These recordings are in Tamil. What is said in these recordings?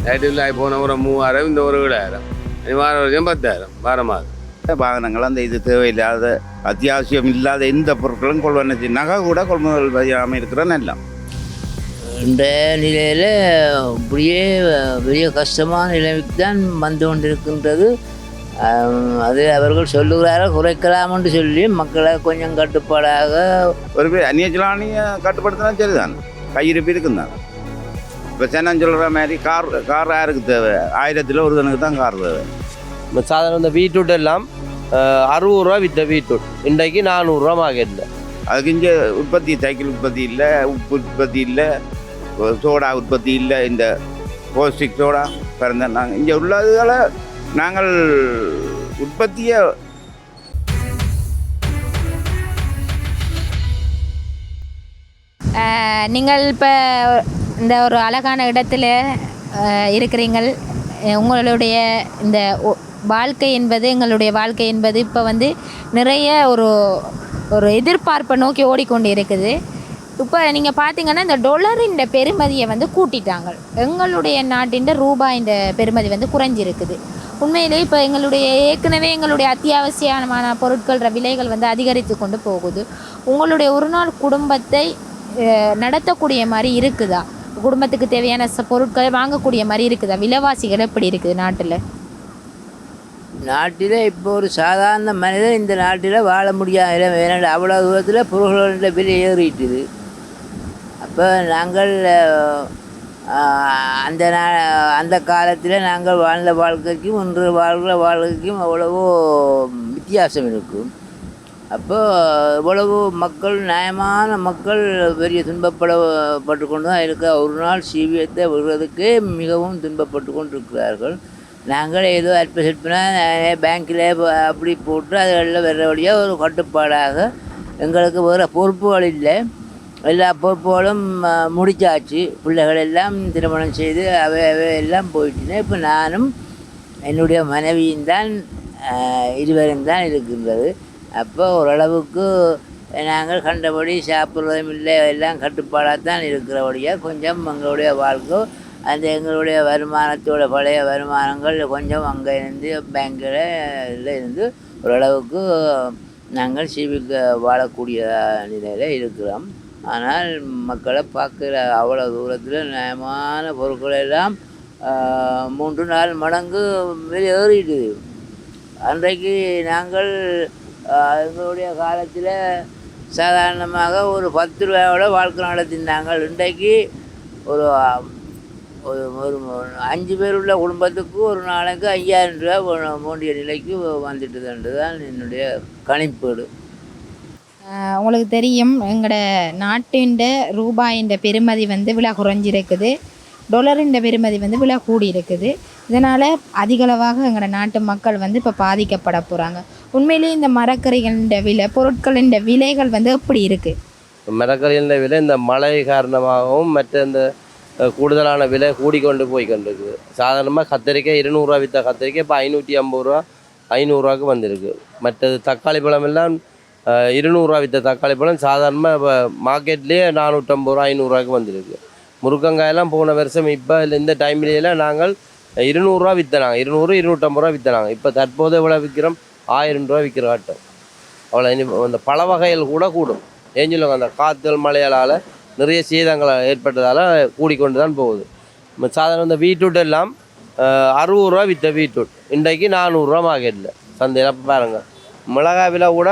லைட் போன ஒரு 3000, இந்த ஒரு 7000, வார வரைக்கும் 10,000 வாரமாக. வாகனங்கள் அந்த இது தேவையில்லாத அத்தியாவசியம் இல்லாத எந்த பொருட்களும் கொள்வன நகை கூட கொள்முதல் செய்யாமல் இருக்கிற நல்லா. இந்த நிலையில் இப்படியே பெரிய கஷ்டமான நிலைமைக்கு தான் வந்து கொண்டிருக்கின்றது. அது அவர்கள் சொல்லுகிறார்கள் குறைக்கலாம் என்று சொல்லி மக்களை கொஞ்சம் கட்டுப்பாடாக ஒரு பேர் அந்நியச்சலானியை கட்டுப்படுத்தினா சரிதான், கையிருப்பு இருக்குந்தான். இப்போ சென்னம் சொல்கிற மாதிரி கார் யாருக்கு தேவை? 1000 ஒருத்தனுக்கு தான் கார் தேவை. சாதாரண இந்த பீட்ரூட் எல்லாம் 60 ரூபா விற்ற பீட்ரூட் இன்றைக்கு 400 ரூபா மார்க்கெட்டில். அதுக்கு இங்கே உற்பத்தி சைக்கிள் உற்பத்தி இல்லை, உப்பு உற்பத்தி இல்லை, சோடா உற்பத்தி இல்லை. இந்த போஸ்டிக் சோடா பிறந்த நாங்கள் இங்கே உள்ளதுகளை நாங்கள் உற்பத்தியை நீங்கள் இப்போ இந்த ஒரு அழகான இடத்துல இருக்கிறீங்கள். உங்களுடைய இந்த வாழ்க்கை என்பது எங்களுடைய வாழ்க்கை என்பது இப்போ வந்து நிறைய ஒரு எதிர்பார்ப்பை நோக்கி ஓடிக்கொண்டு இருக்குது. இப்போ நீங்கள் பார்த்தீங்கன்னா இந்த டொலரின் பெறுமதியை வந்து கூட்டிட்டாங்க. எங்களுடைய நாட்டின் ரூபாயின் பெறுமதி வந்து குறைஞ்சிருக்குது. உண்மையிலே இப்போ ஏற்கனவே எங்களுடைய அத்தியாவசியமான பொருட்கள விலைகள் வந்து அதிகரித்து கொண்டு போகுது. உங்களுடைய ஒரு நாள் குடும்பத்தை நடத்தக்கூடிய மாதிரி இருக்குதா? குடும்பத்துக்கு தேவையான பொருட்களை வாங்கக்கூடிய மாதிரி இருக்குதா? விலைவாசிகள் எப்படி இருக்குது நாட்டில்? நாட்டில் இப்போ ஒரு சாதாரண மனிதன் இந்த நாட்டில் வாழ முடியாது. ஏன்னா அவ்வளோ தூரத்தில் பொருள்களோட விலை ஏறிட்டுது. அப்போ நாங்கள் அந்த காலத்தில் நாங்கள் வாழ்ந்த வாழ்க்கைக்கும் இன்று வாழ்கிற வாழ்க்கைக்கும் அவ்வளவோ வித்தியாசம் இருக்கும். அப்போது இவ்வளவு மக்கள், நியாயமான மக்கள் பெரிய துன்பப்பட்டு கொண்டு தான் இருக்க. ஒரு நாள் சீவியத்தை விடுறதுக்கே மிகவும் துன்பப்பட்டு கொண்டு இருக்கிறார்கள். நாங்கள் ஏதோ அற்பசற்பனா பேங்க்கில் அப்படி போட்டு அதில் வர்ற வழியாக ஒரு கட்டுப்பாடாக எங்களுக்கு வேறு பொறுப்புகள் இல்லை. எல்லா பொறுப்புகளும் முடிச்சாச்சு. பிள்ளைகள் எல்லாம் திருமணம் செய்து அவை எல்லாம் போயிட்டுனே. இப்போ நானும் என்னுடைய மனைவியும் தான் இருவரும் தான் இருக்கின்றது. அப்போ ஓரளவுக்கு நாங்கள் கண்டபடி சாப்பிட்றதும் இல்லை, எல்லாம் கட்டுப்பாடாக தான் இருக்கிறபடியாக கொஞ்சம் எங்களுடைய வாழ்க்கை அந்த எங்களுடைய வருமானத்தோட பழைய வருமானங்கள் கொஞ்சம் அங்கே இருந்து பேங்கில் இருந்து ஓரளவுக்கு நாங்கள் சீவிக்க வாழக்கூடிய நிலையில் இருக்கிறோம். ஆனால் மக்களை பார்க்குற அவ்வளோ தூரத்தில் நியாயமான பொருட்கள் எல்லாம் 3-4 மடங்கு ஏறிடுது. அன்றைக்கு நாங்கள் எங்களுடைய காலத்தில் சாதாரணமாக ஒரு 10 ரூபாயோட வாழ்க்கை நடத்தினாங்க. இன்றைக்கு ஒரு 5 பேர் உள்ள குடும்பத்துக்கு ஒரு நாளைக்கு 5000 ரூபா வேண்டிய நிலைக்கு வந்துட்டுதுன்றது தான் என்னுடைய கணிப்பீடு. உங்களுக்கு தெரியும் எங்களோட நாட்டின் ரூபாயின் பெறுமதி வந்து விலை குறைஞ்சிருக்குது. டொலரின் பெறுமதி வந்து விலை கூடி இருக்குது. இதனால் அதிகளவாக எங்களோட நாட்டு மக்கள் வந்து இப்போ பாதிக்கப்பட போகிறாங்க. உண்மையிலேயே இந்த மரக்கறிகளின் விலை, பொருட்களின் விலைகள் வந்து எப்படி இருக்குது? மரக்கறிகளின் விலை இந்த மழை காரணமாகவும் மற்ற இந்த கூடுதலான விலை கூடிக்கொண்டு போய்கொண்டிருக்குது. சாதாரணமாக கத்திரிக்காய் 200 ரூபா விற்ற கத்திரிக்காய் இப்போ 550 ரூபா 500 ரூபாய்க்கு வந்திருக்கு. மற்றது தக்காளி பழம் எல்லாம் 200 ரூபா விற்ற தக்காளி பழம் சாதாரணமாக இப்போ மார்க்கெட்லேயே 450 ரூபா 500 ரூபாய்க்கு வந்திருக்கு. முருங்கங்காயெல்லாம் போன வருஷம் இப்போ இந்த டைம்லேயெல்லாம் நாங்கள் 200 ரூபா விற்றனாங்க, 200-250 ரூபா விற்றனாங்க. இப்போ தற்போது எவ்வளோ விற்கிறோம்? 1000 ரூபா விற்கிற ஆட்டம். அவ்வளோ அந்த பல வகைகள் கூட கூடும். ஏன் சொல்லுவாங்க, அந்த காற்றுகள் மழையால் நிறைய சேதங்கள் ஏற்பட்டதால் கூடிக்கொண்டு தான் போகுது. சாதாரண இந்த பீட்ரூட் எல்லாம் 60 ரூபா விற்ற பீட்ரூட் இன்றைக்கு 400 ரூபா மார்க்கெட்டில் சந்தையில் பாருங்கள். மிளகாய் விலை கூட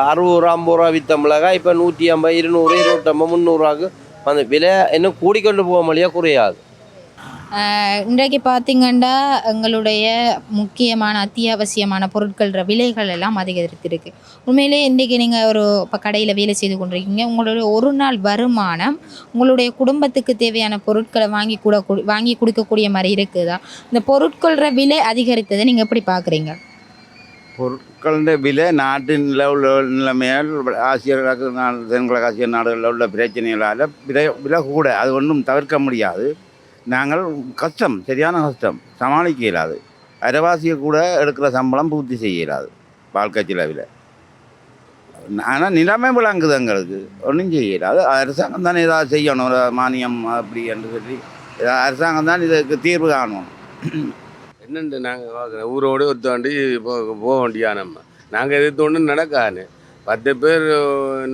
60 ரூபா 50 ரூபா விற்ற மிளகாய் இப்போ 150, 200, 250, 300 ரூபாய்க்கு அந்த விலை இன்னும் கூடிக்கொண்டு போக முடியாது, குறையாது. இன்றைக்கு பார்த்திங்கன்னா எங்களுடைய முக்கியமான அத்தியாவசியமான பொருட்கள் விலைகள் எல்லாம் அதிகரித்திருக்கு. உண்மையிலே இன்றைக்கி நீங்கள் இப்போ கடையில் வேலை செய்து கொண்டிருக்கீங்க. உங்களுடைய ஒரு நாள் வருமானம் உங்களுடைய குடும்பத்துக்கு தேவையான பொருட்களை வாங்கி கொடுக்கக்கூடிய மாதிரி இருக்குதா? இந்த பொருட்கள விலை அதிகரித்ததை நீங்கள் எப்படி பார்க்குறீங்க? பொருட்களின் விலை நாட்டின் உள்ள நிலைமையால் தென்கிழக்கு ஆசிய நாடுகளில் உள்ள பிரச்சனைகளால் விலை கூட, அது ஒன்றும் தவிர்க்க முடியாது. நாங்கள் கஷ்டம், சரியான கஷ்டம், சமாளிக்க இயலாது. அரைவாசியை கூட எடுக்கிற சம்பளம் பூர்த்தி செய்ய இயலாது வாழ்க்கை செலவில். ஆனால் நிலைமை விளங்குது, எங்களுக்கு ஒன்றும் செய்ய இயலாது. அரசாங்கம் தானே ஏதாவது செய்யணும், ஒரு மானியம் அப்படி என்று சொல்லி அரசாங்கம் தான் இதுக்கு தீர்வு காணணும். என்னென்று நாங்கள் பார்க்குறோம் ஊரோடு ஒத்தாண்டி போக வேண்டியா நம்ம நாங்கள் எதிர்த்து ஒன்றும் நடக்காது 10 பேர்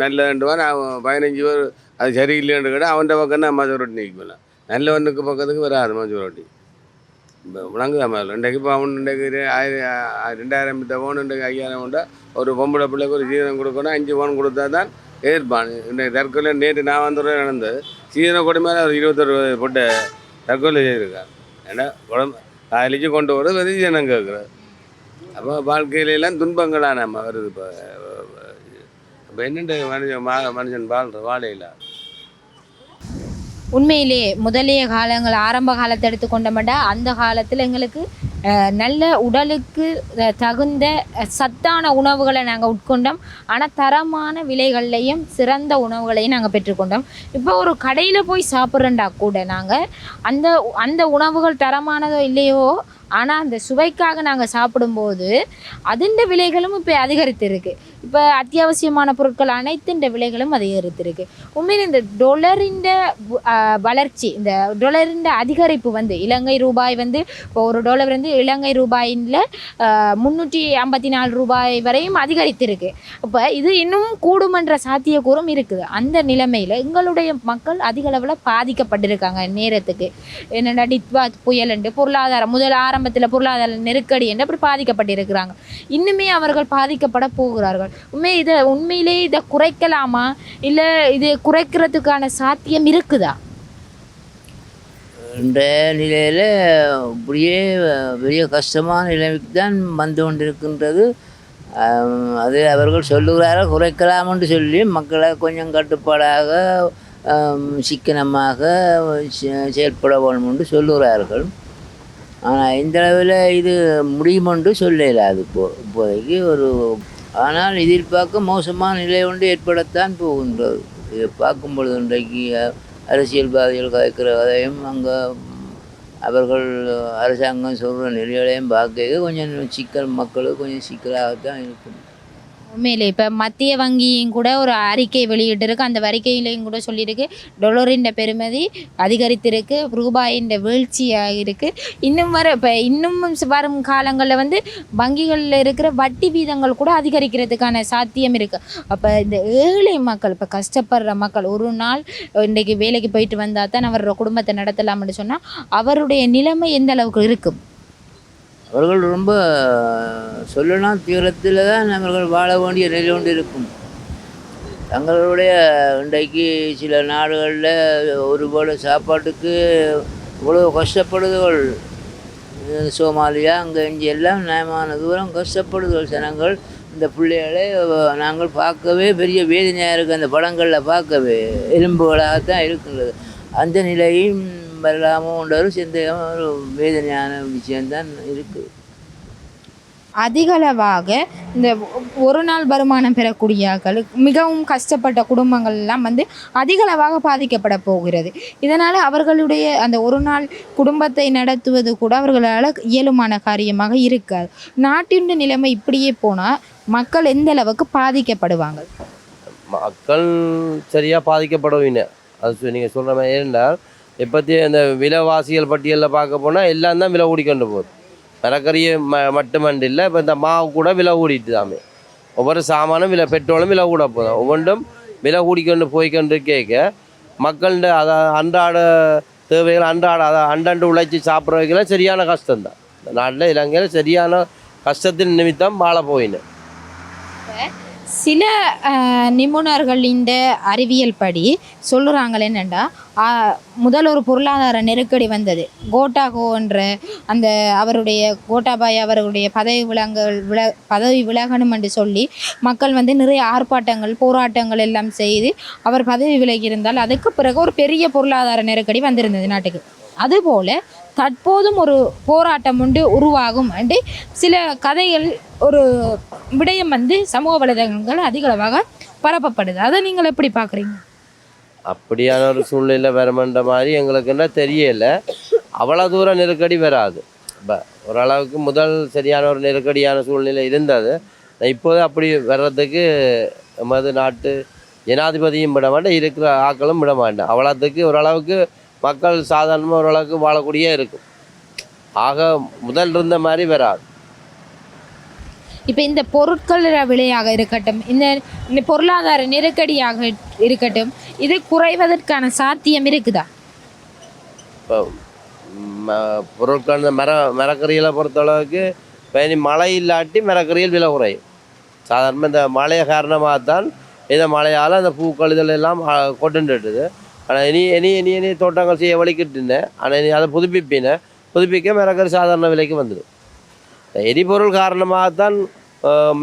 நல்லதுண்டுவா நான் 15 பேர் அது சரியில்லைன்னு கேட்டால் அவன்கிட்ட பக்கம் தான் மஜோரிட்டி நிற்கலாம் நல்லவனுக்கு பக்கத்துக்கு வராது மஜோரிட்டி விளங்குதான் மேலே இன்றைக்கு இப்போ அவன் இன்றைக்கு 2000 மித்த பவுன் இன்றைக்கு 5000 உண்டா ஒரு பொம்பளை பிள்ளைக்கு ஒரு சீதனம் கொடுக்கணும் 5 பவுன் கொடுத்தா தான் ஏற்பான் இன்றைக்கு தற்கொலை நேற்று நான் வந்து நடந்தது சீதன கொடி மேலே ஒரு 21 போட்டு தற்கொலை செய்திருக்கான் ஏன்னா குழம்பு காலிச்சு கொண்டு வர வெறிஜனம் கேட்குறது அப்போ வாழ்க்கையிலெல்லாம் துன்பங்களாக நம்ம வருது இப்போ என்னென்ன மனுஷன் வாழையில உண்மையிலே முதலிய காலங்கள் ஆரம்ப காலத்தை எடுத்துக்கொண்டோம்னா அந்த காலத்தில் எங்களுக்கு நல்ல உடலுக்கு தகுந்த சத்தான உணவுகளை நாங்கள் உட்கொண்டோம். ஆனால் தரமான விலைகள்லையும் சிறந்த உணவுகளையும் நாங்கள் பெற்றுக்கொண்டோம். இப்போ ஒரு கடையில் போய் சாப்பிட்றேன்டா கூட நாங்கள் அந்த உணவுகள் தரமானதோ இல்லையோ, ஆனால் அந்த சுவைக்காக நாங்கள் சாப்பிடும்போது அதிண்ட விலைகளும் இப்போ அதிகரித்திருக்கு. இப்போ அத்தியாவசியமான பொருட்கள் அனைத்தின் விலைகளும் அதிகரித்திருக்கு. உண்மையில் இந்த டொலரின் வளர்ச்சி, இந்த டொலரின் அதிகரிப்பு வந்து இலங்கை ரூபாய் வந்து இப்போ ஒரு டாலர் வந்து இலங்கை ரூபாயில் 354 ரூபாய் வரையும் அதிகரித்திருக்கு. இப்போ இது இன்னும் கூடுமன்ற சாத்தியக்கூறும் இருக்குது. அந்த நிலைமையில் எங்களுடைய மக்கள் அதிக அளவில் பாதிக்கப்பட்டிருக்காங்க. நேரத்துக்கு என்னென்னா டித்வா புயல் என்று பொருளாதாரம் ஆரம்பத்தில் பொருளாதார நெருக்கடி என்று அப்படி பாதிக்கப்பட்டிருக்கிறாங்க. இன்னுமே அவர்கள் பாதிக்கப்பட போகிறார்கள். உண்மையிலேயே இதை குறைக்கலாமா, இல்லை இது குறைக்கிறதுக்கான சாத்தியம் இருக்குதா? இந்த நிலையில் இப்படியே பெரிய கஷ்டமான நிலைமைக்கு தான் வந்து கொண்டிருக்கின்றது. அது அவர்கள் சொல்லுகிறார்கள் குறைக்கலாம்னு சொல்லி மக்களை கொஞ்சம் கட்டுப்பாடாக சிக்கனமாக செயல்பட வேண்டும் என்று சொல்லுகிறார்கள். ஆனால் இந்த அளவில் இது முடியுமென்று சொல்லலாது இப்போதைக்கு ஆனால் எதிர்பார்க்க மோசமான நிலை ஒன்று ஏற்படத்தான் போகின்றது. இதை பார்க்கும் பொழுது இன்றைக்கு அரசியல்வாதிகள் கதைக்கிற கதையும் அங்கே அவர்கள் அரசாங்கம் சொல்கிற நிலைகளையும் பார்க்க கொஞ்சம் மக்களுக்கு கொஞ்சம் சிக்கலாகத்தான் இருக்கும். உண்மையிலே இப்போ மத்திய வங்கியும் கூட ஒரு அறிக்கை வெளியிட்டிருக்கு. அந்த அறிக்கையிலையும் கூட சொல்லியிருக்கு டொலரின் பெறுமதி அதிகரித்திருக்கு, ரூபாயின் வீழ்ச்சியாக இருக்குது. இன்னும் வரும் காலங்களில் வந்து வங்கிகளில் இருக்கிற வட்டி வீதங்கள் கூட அதிகரிக்கிறதுக்கான சாத்தியம் இருக்குது. அப்போ இந்த ஏழை மக்கள், இப்போ கஷ்டப்படுற மக்கள், ஒரு நாள் இன்றைக்கு வேலைக்கு போயிட்டு வந்தால் தான் அவரோட குடும்பத்தை நடத்தலாம்னு சொன்னால் அவருடைய நிலைமை எந்த அளவுக்கு இருக்கும்? அவர்கள் ரொம்ப சொல்லலாம் தீவிரத்தில் தான் அவர்கள் வாழ வேண்டிய நிலை கொண்டு இருக்கும். தங்களுடைய இன்றைக்கு சில நாடுகளில் ஒருபோல சாப்பாட்டுக்கு இவ்வளோ கஷ்டப்படுதுகள். சோமாலியா அங்கே இங்கே எல்லாம் நியாயமான தூரம் கஷ்டப்படுதுகள் ஜனங்கள். இந்த பிள்ளைகளை நாங்கள் பார்க்கவே பெரிய வேதனையாக இருக்குது. அந்த படங்களில் பார்க்கவே எலும்புகளாகத்தான் இருக்கின்றது. அந்த நிலையும் வரலாமோன்ற ஒரு சந்தேகம், ஒரு வேதனையான விஷயம்தான் இருக்குது. அதிகளவாக இந்த ஒரு நாள் வருமானம் பெறக்கூடியவர்கள், மிகவும் கஷ்டப்பட்ட குடும்பங்கள் எல்லாம் வந்து அதிகளவாக பாதிக்கப்பட போகிறது. இதனால் அவர்களுடைய அந்த ஒரு நாள் குடும்பத்தை நடத்துவது கூட அவர்களால் இயலுமான காரியமாக இருக்காது. நாட்டின் நிலைமை இப்படியே போனால் மக்கள் எந்த அளவுக்கு பாதிக்கப்படுவாங்க? மக்கள் சரியாக பாதிக்கப்படுவீங்க. அது நீங்கள் சொல்கிற மாதிரி இருந்தால் எப்போத்தி அந்த விலைவாசிகள் பட்டியலில் பார்க்க போனால் எல்லாம் தான் விலை கூடிக்கொண்டு போகுது. மரக்கறியை மட்டுமண்டு இல்லை, இப்போ இந்த மாவு கூட விலை கூடிட்டு தாமே. ஒவ்வொரு சாமானும் விலை, பெட்ரோலும் விலை கூட போதும். ஒவ்வொன்றும் விலை கூடிக்கொண்டு போய்கொண்டு கேட்க மக்கள்கிட்ட அதை அன்றாட தேவைகள் அண்டாண்டு உழைச்சி சாப்பிட்றதுக்கெல்லாம் சரியான கஷ்டம்தான். இந்த நாட்டில் இலங்கையில் சரியான கஷ்டத்தின் நிமித்தம் வாழ போயின்னு. சில நிபுணர்கள் இந்த அறிவியல் படி சொல்லுறாங்க என்னென்னா, முதல் ஒரு பொருளாதார நெருக்கடி வந்தது. கோட்டாகோன்ற அந்த அவருடைய கோட்டாபாய் அவர்களுடைய பதவி விலகணும் என்று சொல்லி மக்கள் வந்து நிறைய ஆர்ப்பாட்டங்கள் போராட்டங்கள் எல்லாம் செய்து அவர் பதவி விலகி இருந்தால் அதுக்கு பிறகு ஒரு பெரிய பொருளாதார நெருக்கடி வந்திருந்தது நாட்டுக்கு. அதுபோல் தற்போதும் ஒரு போராட்டம் உண்டு உருவாகும் என்று சில கதைகள், ஒரு விடயம் வந்து சமூக வலைதளங்கள் அதிகளவாக பரப்பப்படுது. அதை நீங்கள் எப்படி பார்க்குறீங்க? அப்படியான ஒரு சூழ்நிலை வரமன்ற மாதிரி எங்களுக்கு என்ன தெரியல. அவ்வளோ தூரம் நெருக்கடி வராது. இப்போ ஓரளவுக்கு முதல் சரியான ஒரு நெருக்கடியான சூழ்நிலை இருந்தது. இப்போது அப்படி வர்றதுக்கு நமது நாட்டு ஜனாதிபதியும் விட மாட்டேன், இருக்கிற ஆக்களும் விட மாட்டேன். அவ்வளோத்துக்கு ஓரளவுக்கு மக்கள் சாதாரணமாக ஓரளவுக்கு வாழக்கூடிய இருக்கும். ஆக முதல் இருந்த மாதிரி வராது. இப்போ இந்த பொருட்கள் விலையாக இருக்கட்டும், இந்த பொருளாதார நெருக்கடியாக இருக்கட்டும், இது குறைவதற்கான சாத்தியம் இருக்குதா? இப்போ பொருட்கள் இந்த மரக்கறிகளை பொறுத்தளவுக்கு இப்போ இனி மழை இல்லாட்டி மரக்கறிகள் விலை குறையும். சாதாரணமாக இந்த மழை காரணமாக தான் இந்த மழையால் அந்த பூக்கள் இதில் எல்லாம் கொட்டுண்டுட்டுது. ஆனால் இனி தோட்டங்கள் செய்ய வலிக்கிட்டுனேன். ஆனால் இனி அதை புதுப்பிக்க மரக்கறி சாதாரண விலைக்கு வந்துடும். எரிபொருள் காரணமாகத்தான்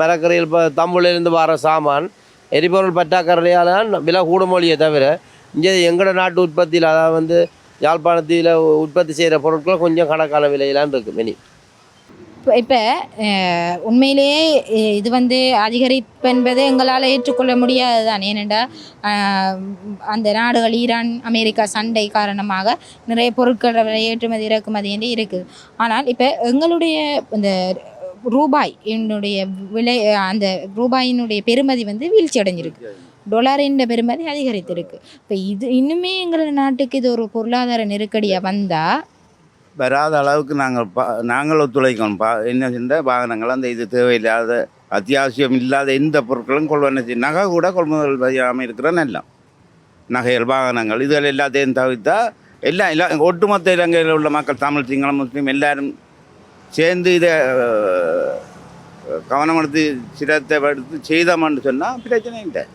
மரக்கறியில் இப்போ தம்புலேருந்து வர சாமான் எரிபொருள் பற்றாக்குறையால் விலை கூடுமொழியை தவிர இங்கே எங்களோட நாட்டு உற்பத்தியில், அதாவது யாழ்ப்பாணத்தில் உற்பத்தி செய்கிற பொருட்கள் கொஞ்சம் கணக்கான விலையிலான் இருக்குது இனி. இப்போ உண்மையிலேயே இது அதிகரிப்பு என்பது எங்களால் ஏற்றுக்கொள்ள முடியாது தான். ஏனென்றால் அந்த நாடுகள் ஈரான் அமெரிக்கா சண்டை காரணமாக நிறைய பொருட்கள் ஏற்றுமதி இறக்குமதி என்று இருக்குது. ஆனால் இப்போ எங்களுடைய இந்த ரூபாய் என்னுடைய விலை, அந்த ரூபாயினுடைய பெறுமதி வீழ்ச்சி அடைஞ்சிருக்கு. டொலரின் பெறுமதி அதிகரித்திருக்கு. இப்போ இது இன்னுமே எங்களோட நாட்டுக்கு இது ஒரு பொருளாதார நெருக்கடியாக வந்தால் வராத அளவுக்கு நாங்கள் ஒத்துழைக்கணும். என்ன செஞ்சால் வாகனங்கள் அந்த இது தேவையில்லாத அத்தியாவசியம் இல்லாத எந்த பொருட்களும் கொள்வன செய்யும். நகை கூட கொள்முதல் செய்யாமல் இருக்கிற எல்லாம் நகைகள், வாகனங்கள், இதுகள் எல்லாத்தையும் தவிர்த்தா எல்லாம் ஒட்டுமொத்த இலங்கையில் உள்ள மக்கள், தமிழ், சிங்களம், முஸ்லீம் எல்லாரும் சேர்ந்து இதை கவனம் எடுத்து சிரத்தை எடுத்து செய்தோம்னு சொன்னால் பிரச்சனை இல்லை.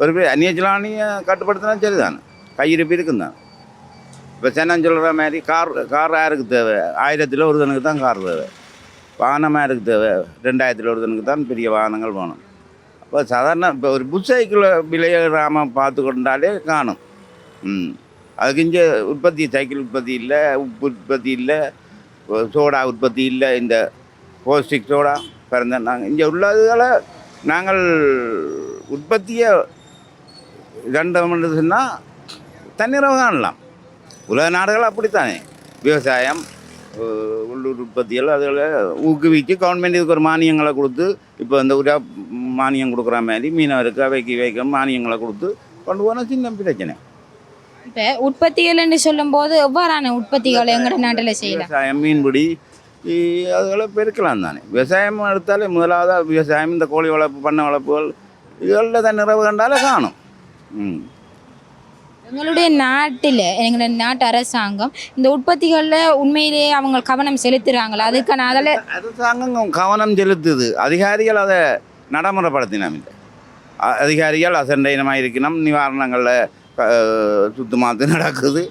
ஒரு பேர் அந்நியச்சலானியை கட்டுப்படுத்தினா சரிதானே, கையிருப்பு இருக்குந்தான். இப்போ சென்னை சொல்கிற மாதிரி கார் யாருக்கு தேவை? 1000 ஒருத்தனுக்கு தான் கார் தேவை. வாகனமாக யாருக்கு தேவை? 2000 ஒருத்தனுக்கு தான் பெரிய வாகனங்கள் வேணும். அப்போ சாதாரண இப்போ ஒரு புஷ் சைக்கிள் விளையாடாமல் பார்த்து கொண்டாலே காணும். அதுக்கு இங்கே உற்பத்தி, சைக்கிள் உற்பத்தி இல்லை, உப்பு உற்பத்தி இல்லை, சோடா உற்பத்தி இல்லை. இந்த போஸ்டிக் சோடா பிறந்த நாங்கள் இங்கே உள்ளதுகளை நாங்கள் உற்பத்தியை கண்டோம்னு சொன்னால் தன்னிறவு காணலாம். உலக நாடுகள் அப்படித்தானே. விவசாயம், உள்ளூர் உற்பத்திகள் அதுகளை ஊக்குவிச்சு கவர்மெண்ட் இதுக்கு ஒரு மானியங்களை கொடுத்து, இப்போ இந்த ஒரு மானியம் கொடுக்குற மாதிரி மீனவருக்கு அவைக்கு மானியங்களை கொடுத்து கொண்டு போனால் சின்ன பிரச்சனை. இப்போ உற்பத்திகள்னு சொல்லும்போது எவ்வாறான உற்பத்திகள் எங்களோட நாட்டில் செய்யலாம்? விவசாயம், மீன்பிடி, அதுகளை பெருக்கலாம் தானே. விவசாயம் எடுத்தாலே முதலாவது விவசாயம், இந்த கோழி வளர்ப்பு, பண்ணை வளர்ப்புகள், இதுகளில் தான் நிறைவு கண்டாலே காணும். எங்களுடைய நாட்டில், எங்களுடைய நாட்டு அரசாங்கம் இந்த உற்பத்திகளில் உண்மையிலேயே அவங்க கவனம் செலுத்துகிறாங்களா? அதுக்கான அரசாங்கம் கவனம் செலுத்துது. அதிகாரிகள் அதை நடைமுறைப்படுத்தினோம். இல்லை, அதிகாரிகள் அசண்டைனமாக இருக்கணும். நிவாரணங்களில் சுத்தமாத்து நடக்குது.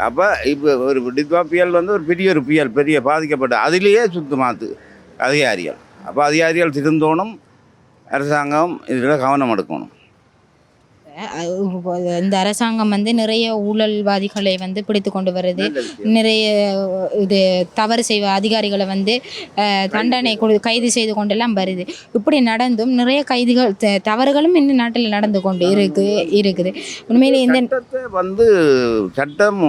அப்போ இப்போ ஒரு டித்வா புயல் ஒரு பெரிய பாதிக்கப்பட்ட அதிலேயே சுத்தமாத்து அதிகாரிகள். அப்போ அதிகாரிகள் திருந்தோணும். அரசாங்கம் இதில் கவனம் எடுக்கணும். இந்த அரசாங்கம் நிறைய ஊழல்வாதிகளை பிடித்து கொண்டு வருது. நிறைய இது தவறு செய்வ அதிகாரிகளை தண்டனை கைது செய்து கொண்டெல்லாம் வருது. இப்படி நடந்தும் நிறைய கைதுகள், தவறுகளும் இந்த நாட்டில் நடந்து கொண்டு இருக்குது. உண்மையிலே இந்த சட்டம்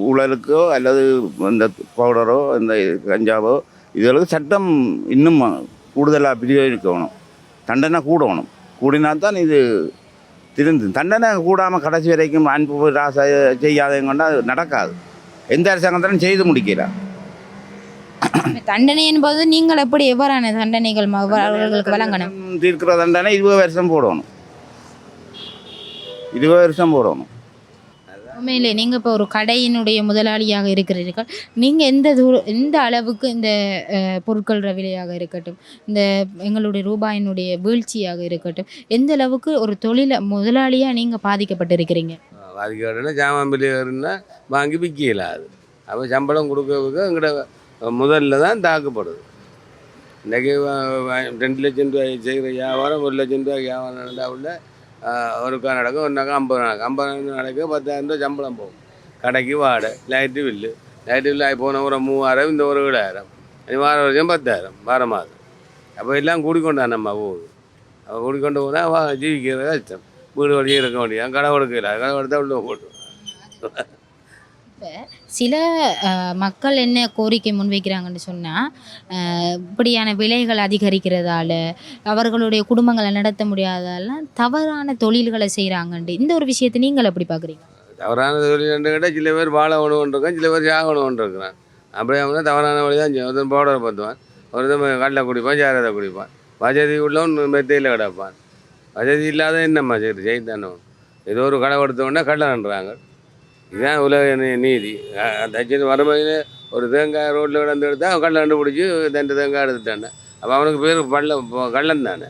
ஊழலுக்கோ அல்லது இந்த பவுடரோ இந்த கஞ்சாவோ இதுகளுக்கு சட்டம் இன்னும் கூடுதலாக பிரயோகிக்கணும். தண்டனை கூடணும். கூடினால்தான் இது திருந்து. தண்டனை கூடாமல் கடைசி வரைக்கும் அன்பு ராசை செய்யாதவங்க கொண்டா அது நடக்காது. எந்த அரசாங்கத்தாலும் செய்து முடிக்கிறார். தண்டனை என்பது நீங்கள் எப்படி எவ்வாறான தண்டனைகள் அவர்களுக்கு வழங்கணும்? தீர்க்கிற தண்டனை 20 வருஷம் போடணும். 20 வருஷம் போடணும். உண்மையிலே நீங்கள் இப்போ ஒரு கடையினுடைய முதலாளியாக இருக்கிறீர்கள். நீங்கள் எந்த அளவுக்கு இந்த பொருட்கள் விலையாக இருக்கட்டும், இந்த எங்களுடைய ரூபாயினுடைய வீழ்ச்சியாக இருக்கட்டும், எந்த அளவுக்கு ஒரு முதலாளியாக நீங்கள் பாதிக்கப்பட்டிருக்கிறீங்க? பாதிக்கப்பட்டா ஜாமான் பிள்ளைகள்னா வாங்கி விற்கல. அது அப்போ சம்பளம் கொடுக்கறதுக்கு எங்கள்ட முதல்ல தான் தாக்கப்படுது. இன்றைக்கி 2 லட்சம் ரூபாய் செய்கிற வியாபாரம் 1 லட்சம் ரூபாய் வியாபாரம் நடந்தால் உள்ள ஒருக்கா நடக்கும். ஒன்றாக்கா 50 நடக்கும். 10,000 ரூபா சம்பளம் போகும். கடைக்கு வாடகை, லைட்டு பில்லு போன ஒரு 3000, இந்த ஒரு 7,000, வாரம் வரைக்கும் 10,000 வாரம் மாதம். அப்போ எல்லாம் கூடிக்கொண்டா நம்ம போகுது. அப்போ கூடிக்கொண்டு போனால் ஜீவிக்கிறது கஷ்டம். வீடு வழியே இருக்க முடியாது. கடை கொடுக்கல, கடை கொடுத்தா உள்ள போட்டு. இப்போ சில மக்கள் என்ன கோரிக்கை முன்வைக்கிறாங்கன்னு சொன்னால், இப்படியான விலைகள் அதிகரிக்கிறதால அவர்களுடைய குடும்பங்களை நடத்த முடியாதால தவறான தொழில்களை செய்கிறாங்கன்ட்டு, இந்த ஒரு விஷயத்தை நீங்கள் எப்படி பார்க்குறீங்க? தவறான தொழில் கேட்டால் சில பேர் வாழ உணவுன்றிருக்கான், சில பேர் யாக உணவுன்றிருக்கிறான். அப்படியே அவங்க தவறான வழி தான் செய்யும். ஒருத்தன் பவுடர் பற்றுவான், ஒருத்தன் கடலை குடிப்பான், சாரத்தை குடிப்பான். வசதி உள்ளவன் மெத்தையில் கிடப்பான். வசதி இல்லாத என்னம்மா சரி செய்தானோ ஏதோ ஒரு கடை எடுத்தோடனே கடலைன்றாங்க. இதுதான் உலக நீதி. தச்சு வறுமையில் ஒரு தேங்காய் ரோட்டில் கிடந்து எடுத்தால் அவன் கடலை கண்டுபிடிச்சி 2 தேங்காய் எடுத்துட்டானே. அப்போ அவனுக்கு பேர் கள்ளன் தானே.